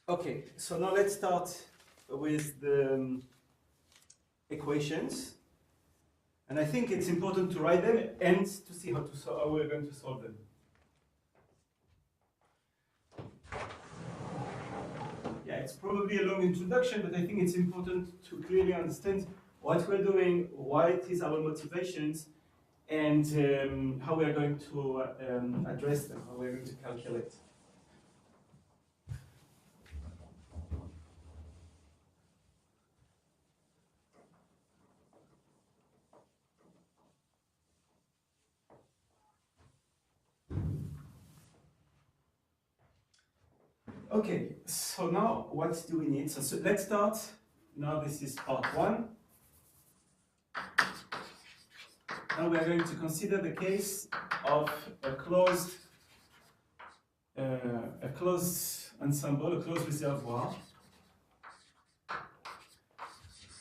Okay, so now let's start with the equations. And I think it's important to write them and to see how we're going to solve them. Yeah, it's probably a long introduction, but I think it's important to clearly understand what we're doing, why it is our motivations, and how we are going to address them, how we're going to calculate. Okay, so now what do we need? So let's start. Now this is part one. Now we are going to consider the case of a closed ensemble, a closed reservoir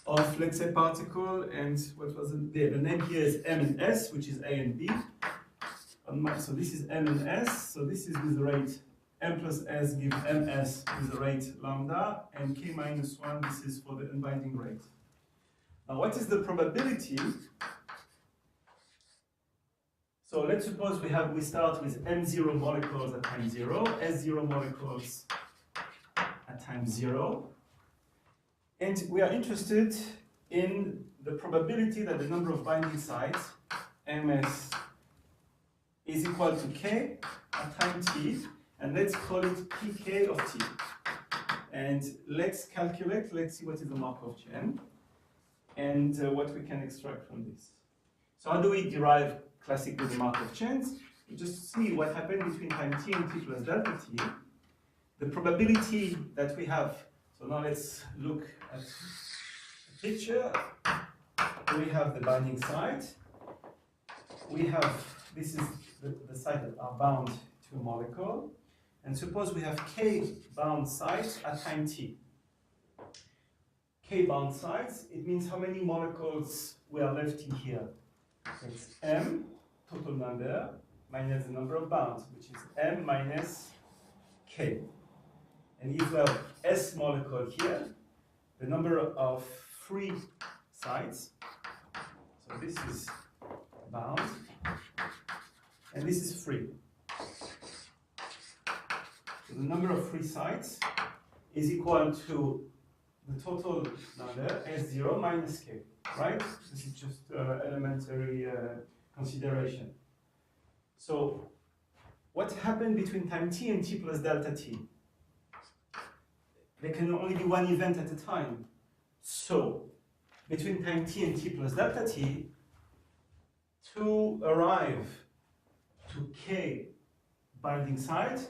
of, let's say, particle, and what was it? The name here is M and S, which is A and B. So this is M and S, so this is with the rate M plus S gives MS with the rate lambda, and K minus 1, this is for the unbinding rate. Now what is the probability? So let's suppose we start with M0 molecules at time 0, S0 molecules at time 0, and we are interested in the probability that the number of binding sites, MS, is equal to K at time t, and let's call it pk of t. And let's calculate, let's see what is the Markov chain, and what we can extract from this. So how do we derive classically the Markov chains? We just see what happened between time t and t plus delta t. The probability that we have, so now let's look at the picture. We have the binding site. We have, this is the site that are bound to a molecule. And suppose we have K bound sites at time t. K bound sites, it means how many molecules we are left in here. It's M, total number, minus the number of bounds, which is M minus K. And if we have S molecule here, the number of free sites, so this is bound, and this is free. So the number of free sites is equal to the total number, S0 minus K, right? This is just elementary consideration. So what happened between time t and t plus delta t? There can only be one event at a time. So between time t and t plus delta t, to arrive to K binding site,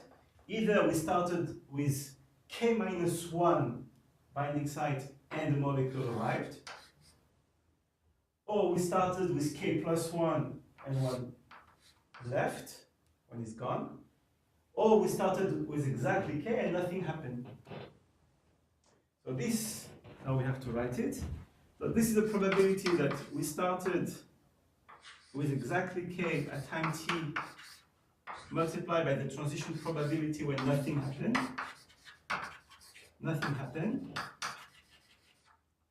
either we started with K minus 1 binding site and the molecule arrived, or we started with K plus 1 and 1 left, one is gone, or we started with exactly K and nothing happened. So this, now we have to write it. So this is the probability that we started with exactly K at time t multiplied by the transition probability when nothing happened. Nothing happened.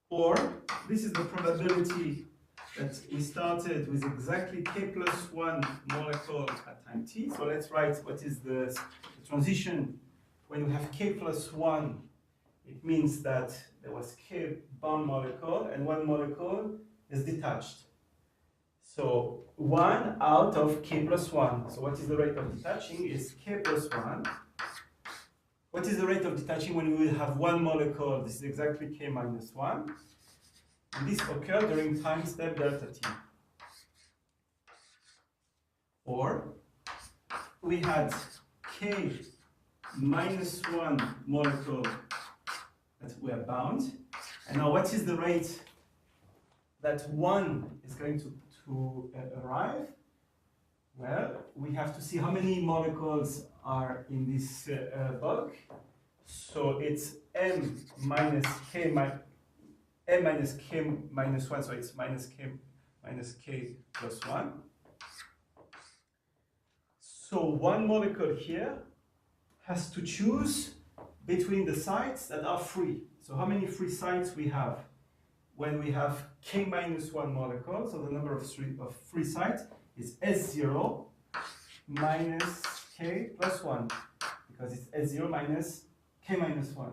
Or this is the probability that we started with exactly K plus 1 molecule at time t. So let's write what is the transition when we have K plus 1. It means that there was K bound molecule and one molecule is detached. So 1 out of K plus 1. So what is the rate of detaching is K plus 1. What is the rate of detaching when we will have one molecule? This is exactly K minus 1. And this occurred during time step delta t. Or we had K minus 1 molecule that were bound. And now what is the rate that 1 is going to arrive? Well, we have to see how many molecules are in this bulk. So it's M minus K minus 1, so it's minus K plus 1. So one molecule here has to choose between the sites that are free. So how many free sites we have? When we have K minus 1 molecule, so the number of free sites is S0 minus K plus 1, because it's S0 minus K minus 1.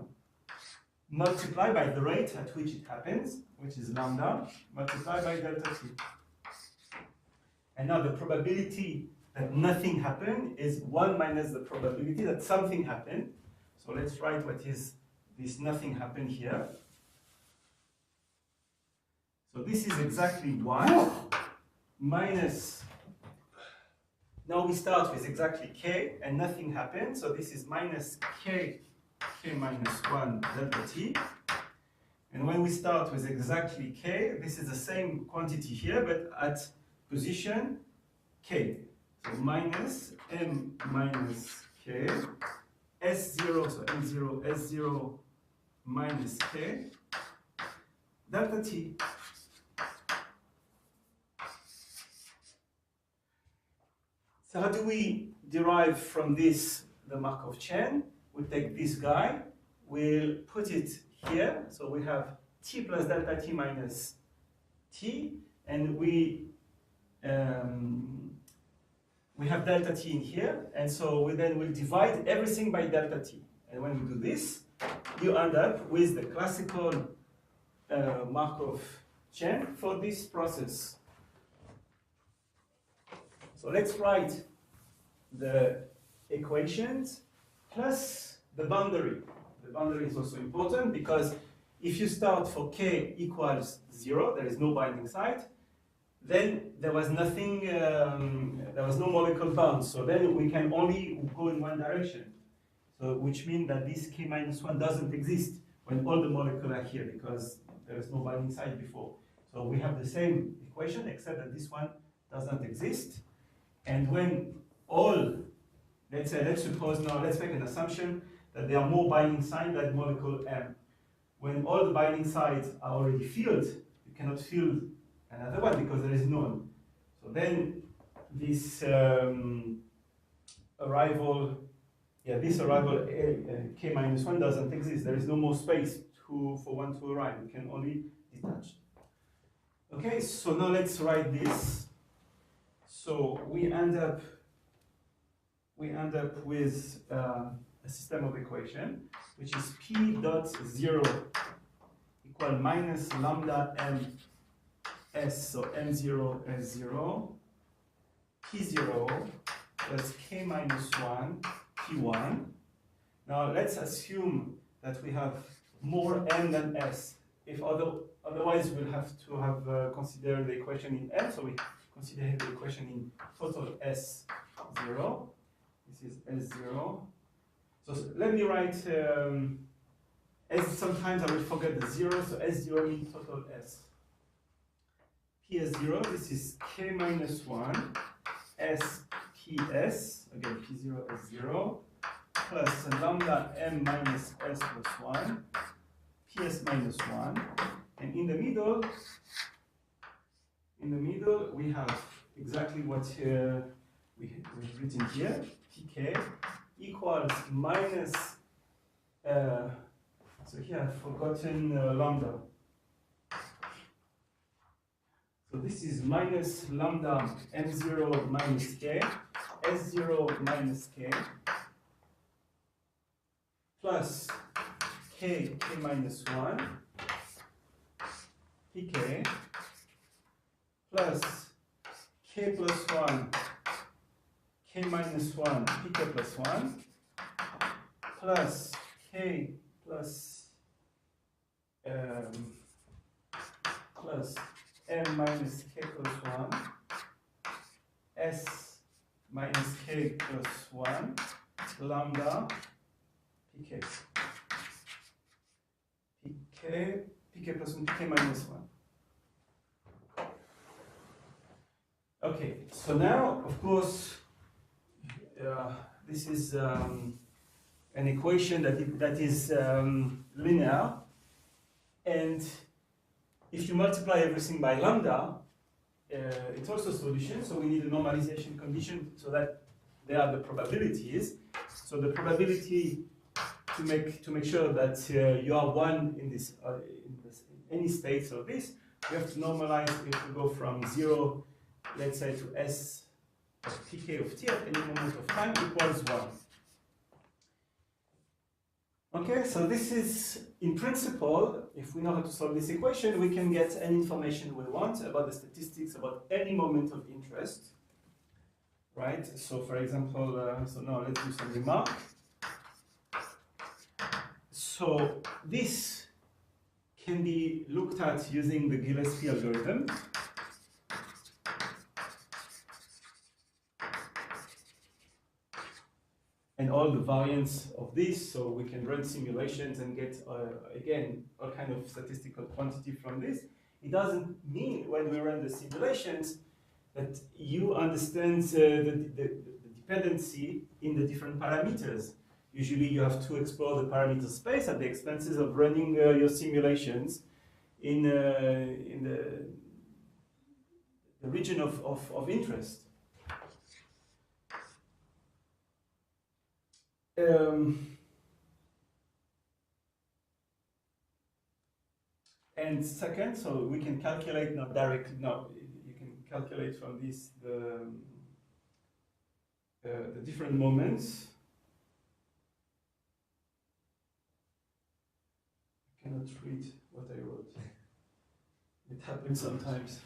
Multiplied by the rate at which it happens, which is lambda, multiplied by delta T. And now the probability that nothing happened is 1 minus the probability that something happened. So let's write what is this nothing happened here. So this is exactly 1 minus, now we start with exactly K and nothing happened. So this is minus K minus 1 delta T. And when we start with exactly K, this is the same quantity here, but at position K. So minus M minus K, S0, so M0, S0 minus K, delta T. So how do we derive from this the Markov chain? We take this guy, we'll put it here, so we have T plus delta T minus T, and we have delta T in here, and so we then will divide everything by delta T. And when we do this, you end up with the classical Markov chain for this process. So let's write the equations plus the boundary. The boundary is also important because if you start for K equals 0, there is no binding site, then there was nothing, there was no molecule bound. So then we can only go in one direction. So which means that this K minus 1 doesn't exist when all the molecules are here because there is no binding site before. So we have the same equation except that this one doesn't exist. And when all, let's suppose now, let's make an assumption that there are more binding sites than molecule M. When all the binding sites are already filled, you cannot fill another one because there is none. So then this arrival K minus 1 doesn't exist. There is no more space for one to arrive. You can only detach. Okay, so now let's write this. So we end up with a system of equation which is P dot 0 equal minus lambda M S, so M0 S0 P0 plus K minus 1 P1. Now let's assume that we have more M than S. If otherwise we'll have to have considered the equation in M, so we consider the equation in total S0. This is S0. So let me write, sometimes I will forget the 0, so S0 means total S. PS0, this is K minus 1, S PS, again P0 S0, plus lambda M minus S plus 1, PS minus 1, and in the middle we have exactly what we've written here, PK equals minus, so here I've forgotten lambda. So this is minus lambda M0 minus K, S0 minus K, plus K minus 1, PK, plus K plus 1, K minus 1, PK plus 1, plus K plus M minus K plus 1, S minus K plus 1, lambda, PK. PK plus 1, PK minus 1. Okay, so now, of course, this is an equation that is linear, and if you multiply everything by lambda, it's also a solution, so we need a normalization condition so that there are the probabilities. So the probability to make sure that you are one in this in any state of this, we have to normalize if we go from 0, let's say, to s of pk of t at any moment of time equals 1. Okay, so this is, in principle, if we know how to solve this equation, we can get any information we want about the statistics about any moment of interest, right? So for example, so now let's do some remark. So this can be looked at using the Gillespie algorithm. And all the variance of this, so we can run simulations and get, again, all kind of statistical quantity from this. It doesn't mean when we run the simulations that you understand the dependency in the different parameters. Usually you have to explore the parameter space at the expenses of running your simulations in the region of interest. And second, so we can calculate now directly. Now you can calculate from this the different moments. I cannot read what I wrote. It happens sometimes.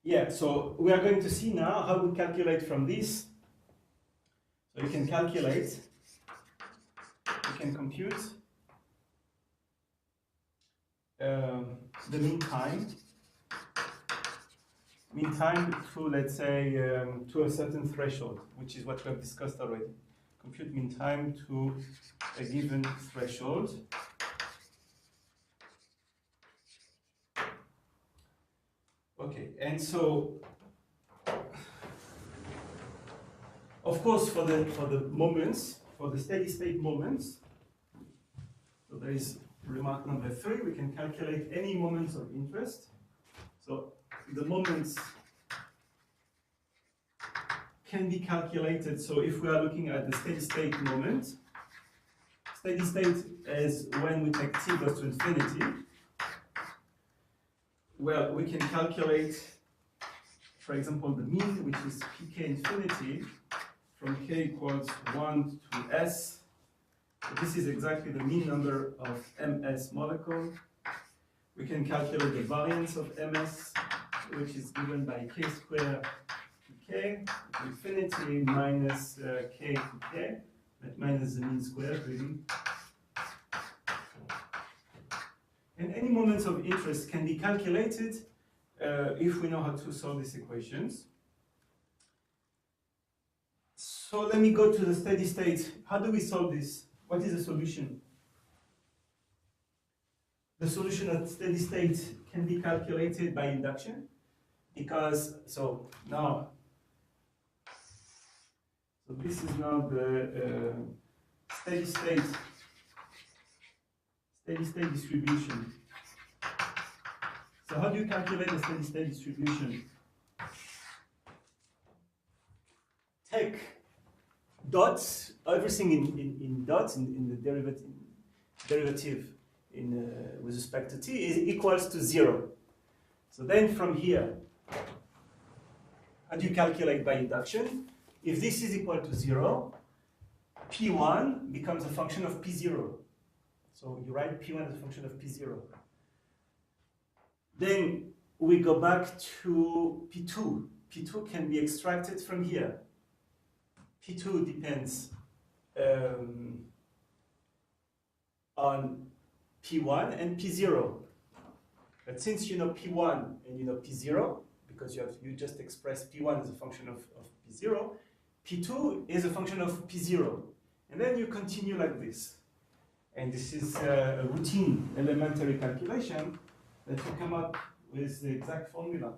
Yeah, so we are going to see now how we calculate from this. So you can calculate, you can compute the mean time to, let's say, to a certain threshold, which is what we have discussed already. Compute mean time to a given threshold. Okay, and so, of course, for the moments, for the steady state moments, so there is remark number 3, we can calculate any moments of interest. So the moments can be calculated. So if we are looking at the steady state moment, steady state is when we take t goes to infinity. Well, we can calculate, for example, the mean, which is pk infinity, from k equals 1 to s. So this is exactly the mean number of ms molecule. We can calculate the variance of ms, which is given by k squared pk, infinity minus k to k, but minus the mean squared, really. And any moments of interest can be calculated if we know how to solve these equations. So let me go to the steady state. How do we solve this? What is the solution? The solution at steady state can be calculated by induction, because, so now, so this is now the steady state distribution. So how do you calculate the steady state distribution? Take dots, everything in dots, in the derivative with respect to t is equals to 0. So then from here, how do you calculate by induction? If this is equal to 0, P1 becomes a function of P0. So you write P1 as a function of P0. Then we go back to P2. P2 can be extracted from here. P2 depends on P1 and P0. But since you know P1 and you know P0, because you just express P1 as a function of P0, P2 is a function of P0. And then you continue like this. And this is a routine elementary calculation that you come up with the exact formula.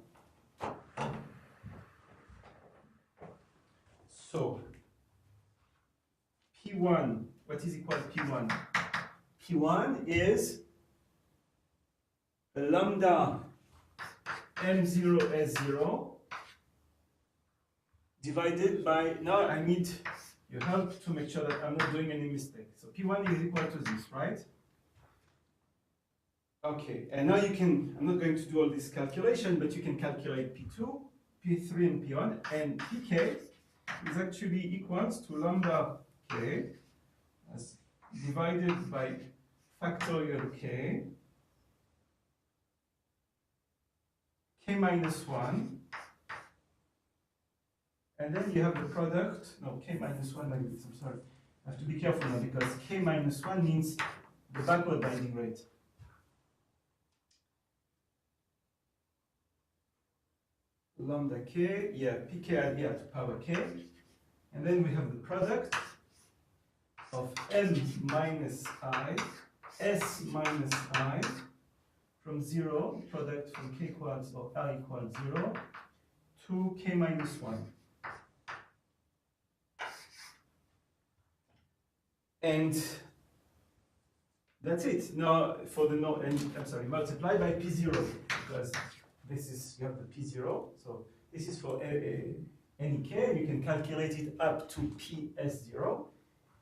So, P1, what is equal to P1? P1 is a lambda M0 S0 divided by, now I need you have to make sure that I'm not doing any mistake. So P1 is equal to this, right? Okay, and now you can, I'm not going to do all this calculation, but you can calculate P2, P3, and P1, and Pk is actually equals to lambda k as divided by factorial k, k minus 1, and then you have the product, no, k minus 1 like this, I'm sorry. I have to be careful now because k minus 1 means the backward binding rate. Lambda k, yeah, pk here to power k, and then we have the product of m minus I, s minus I, from 0, product from k equals or I equals 0, to k minus 1. And that's it. Now, for the no, and I'm sorry, multiply by p0, because this is, you have the p0, so this is for any k, you can calculate it up to ps0,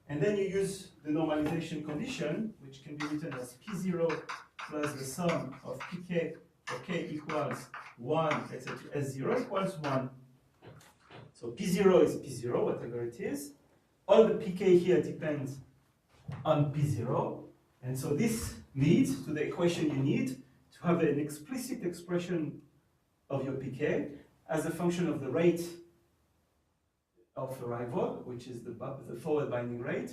and then you use the normalization condition, which can be written as p0 plus the sum of pk for k equals 1, let's say to s0 equals 1. So p0 is p0, whatever it is. All the pk here depends on p0, and so this leads to the equation you need to have an explicit expression of your pk as a function of the rate of arrival, which is the forward binding rate,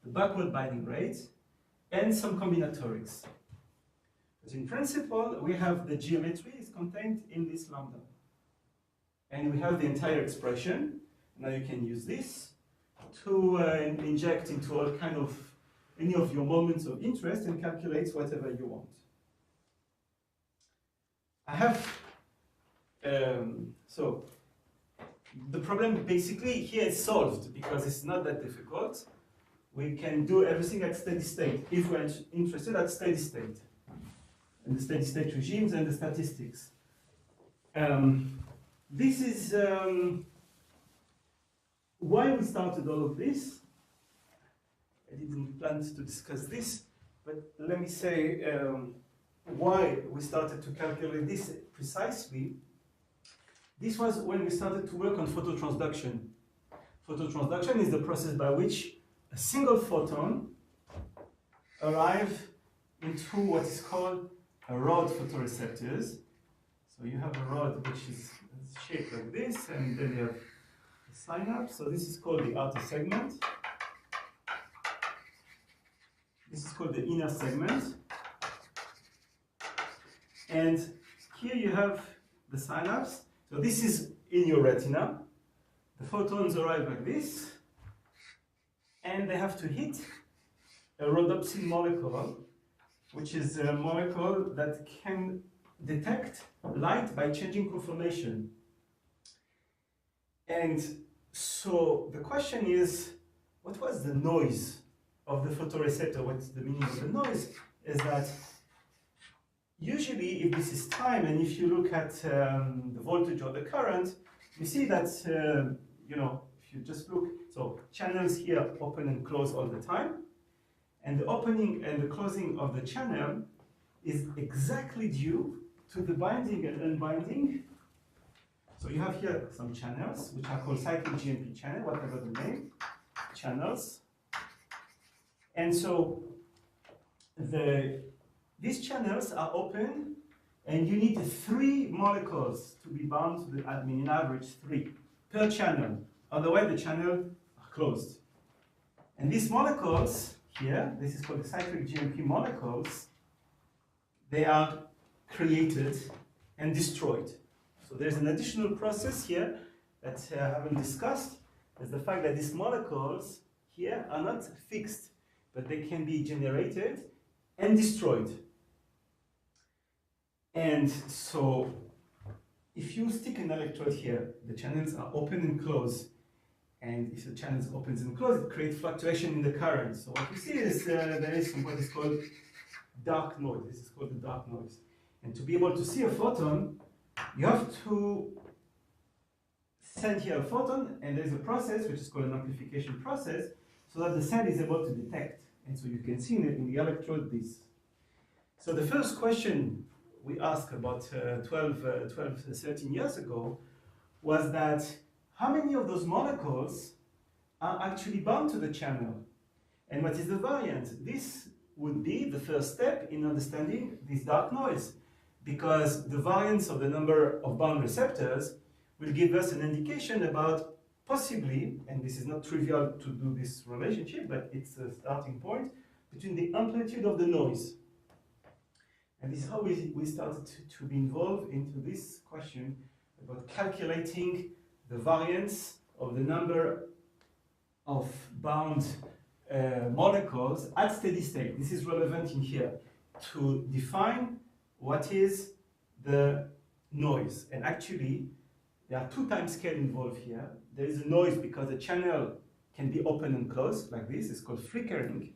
the backward binding rate, and some combinatorics. But in principle, we have the geometry is contained in this lambda. And we have the entire expression. Now you can use this to inject into all kind of any of your moments of interest and calculate whatever you want. I have, so the problem basically here is solved because it's not that difficult. We can do everything at steady state if we're interested at steady state, and the steady state regimes and the statistics. This is why we started all of this. I didn't plan to discuss this, but let me say why we started to calculate this precisely. This was when we started to work on phototransduction. Phototransduction is the process by which a single photon arrives into what is called a rod photoreceptors. So you have a rod which is shaped like this, and then you have a synapse. So this is called the outer segment. This is called the inner segment. And here you have the synapse. So this is in your retina. The photons arrive like this, and they have to hit a rhodopsin molecule, which is a molecule that can detect light by changing conformation. And so the question is, what was the noise of the photoreceptor? What's the meaning of the noise? Is that usually if this is time, and if you look at the voltage or the current, you see that, you know, if you just look, so channels here open and close all the time, and the opening and the closing of the channel is exactly due to the binding and unbinding. So you have here some channels, which are called cyclic GMP channel, whatever the name, channels. And so these channels are open, and you need 3 molecules to be bound to the admin, in average 3 per channel. Otherwise, the channel are closed. And these molecules here, this is called the cyclic GMP molecules, they are created and destroyed. So there's an additional process here that I haven't discussed, is the fact that these molecules here are not fixed, but they can be generated and destroyed. And so if you stick an electrode here, the channels are open and closed. And if the channels opens and close, it creates fluctuation in the current. So what you see is there is what is called dark noise. This is called the dark noise. And to be able to see a photon, you have to send here a photon, and there's a process which is called an amplification process, so that the send is able to detect. And so you can see in the electrode this. So the first question we asked about 13 years ago was that how many of those molecules are actually bound to the channel? And what is the variance? This would be the first step in understanding this dark noise, because the variance of the number of bound receptors will give us an indication about possibly, and this is not trivial to do this relationship, but it's a starting point, between the amplitude of the noise. And this is how we started to be involved into this question about calculating the variance of the number of bound molecules at steady state. This is relevant in here to define what is the noise. And actually, there are two time scales involved here. There is a noise because the channel can be open and closed like this. It's called flickering.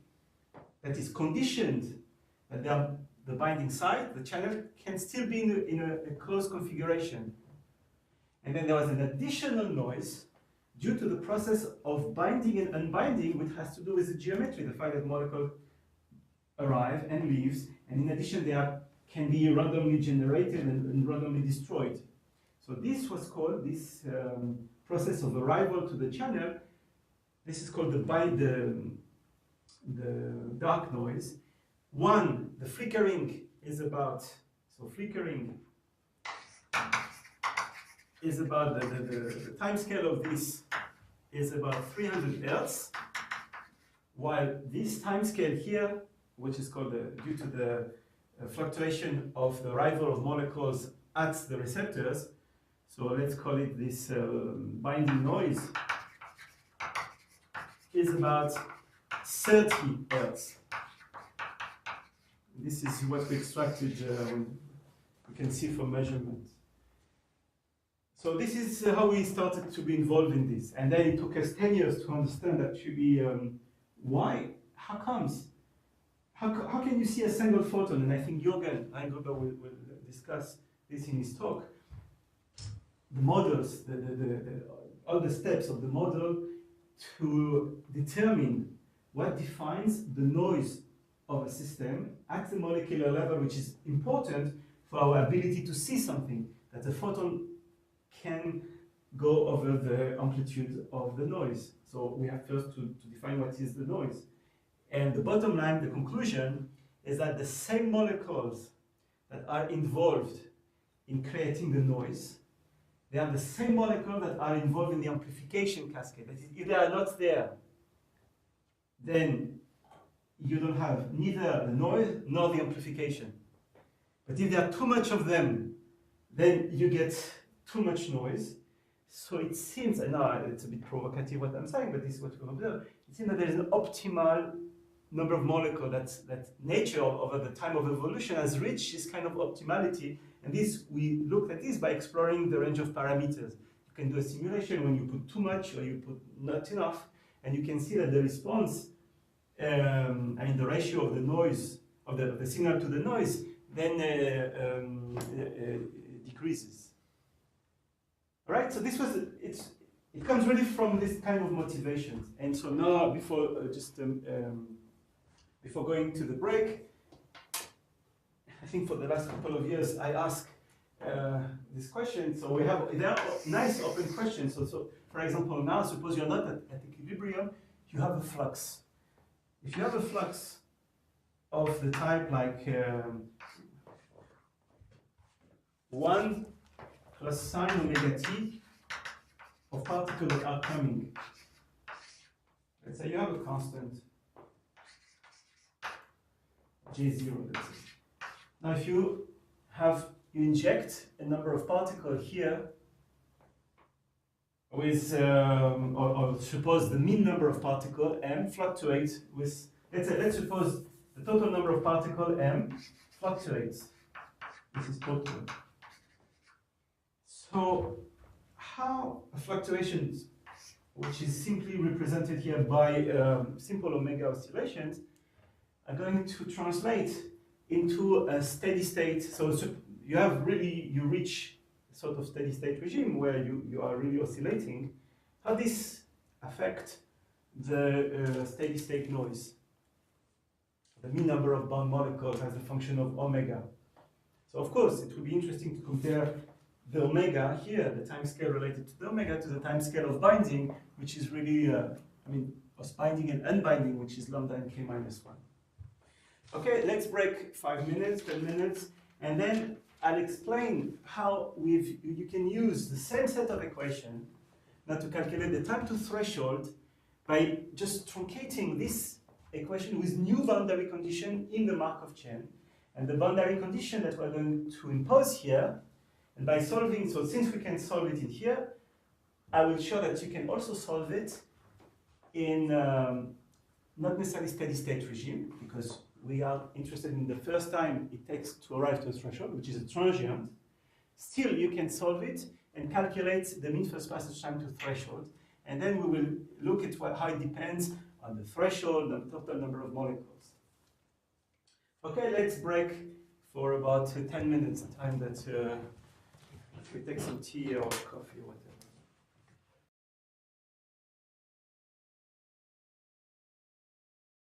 That is conditioned that the binding side, the channel, can still be in a closed configuration. And then there was an additional noise due to the process of binding and unbinding, which has to do with the geometry, the fact that molecule arrive and leaves, and in addition they can be randomly generated and randomly destroyed. So this was called, this process of arrival to the channel, this is called the dark noise. One, the flickering is about, so flickering is about the time scale of this is about 300 Hertz, while this time scale here, which is called due to the fluctuation of the arrival of molecules at the receptors, so let's call it this binding noise, is about 30 Hertz. This is what we extracted, you can see from measurement. So this is how we started to be involved in this. And then it took us 10 years to understand actually why, how comes? How can you see a single photon? And I think Jürgen Eingruber will discuss this in his talk. The models, all the steps of the model to determine what defines the noise of a system at the molecular level, which is important for our ability to see something, that a photon can go over the amplitude of the noise. So we have first to define what is the noise. And the bottom line, the conclusion, is that the same molecules that are involved in creating the noise, they are the same molecules that are involved in the amplification cascade. That is, if they are not there, then you don't have neither the noise nor the amplification. But if there are too much of them, then you get too much noise. So it seems, and now it's a bit provocative what I'm saying, but this is what we observe. It seems that there is an optimal number of molecules that nature over the time of evolution has reached this kind of optimality. And this, we looked at this by exploring the range of parameters. You can do a simulation when you put too much or you put not enough, and you can see that the response, I mean the ratio of the noise, of the signal to the noise, then decreases. All right, so this was, it comes really from this kind of motivations. And so now, before before going to the break, I think for the last couple of years, I ask this question. So there are nice open questions. So for example, now suppose you're not at equilibrium, you have a flux. If you have a flux of the type like 1 plus sine omega t of particles that are coming. Let's say you have a constant J0, let's say. Now if you inject a number of particles here with, or suppose the mean number of particles, m, fluctuates with, let's suppose the total number of particles, m, fluctuates. This is total. So how fluctuations, which is simply represented here by simple omega oscillations, are going to translate into a steady state. So you reach sort of steady state regime where you are really oscillating, how this affect the steady state noise, the mean number of bound molecules as a function of omega. So of course, it will be interesting to compare the omega here, the time scale related to the omega, to the time scale of binding, which is really, of binding and unbinding, which is lambda and k minus 1. Okay, let's break 5 minutes, 10 minutes, and then I'll explain how you can use the same set of equations now to calculate the time to threshold by just truncating this equation with new boundary condition in the Markov chain. And the boundary condition that we're going to impose here, and by solving, so since we can solve it in here, I will show that you can also solve it in not necessarily steady state regime, because we are interested in the first time it takes to arrive to a threshold, which is a transient. Still, you can solve it and calculate the mean first passage time to threshold. And then we will look at how it depends on the threshold and total number of molecules. Okay, let's break for about 10 minutes, a time that we take some tea or coffee or whatever.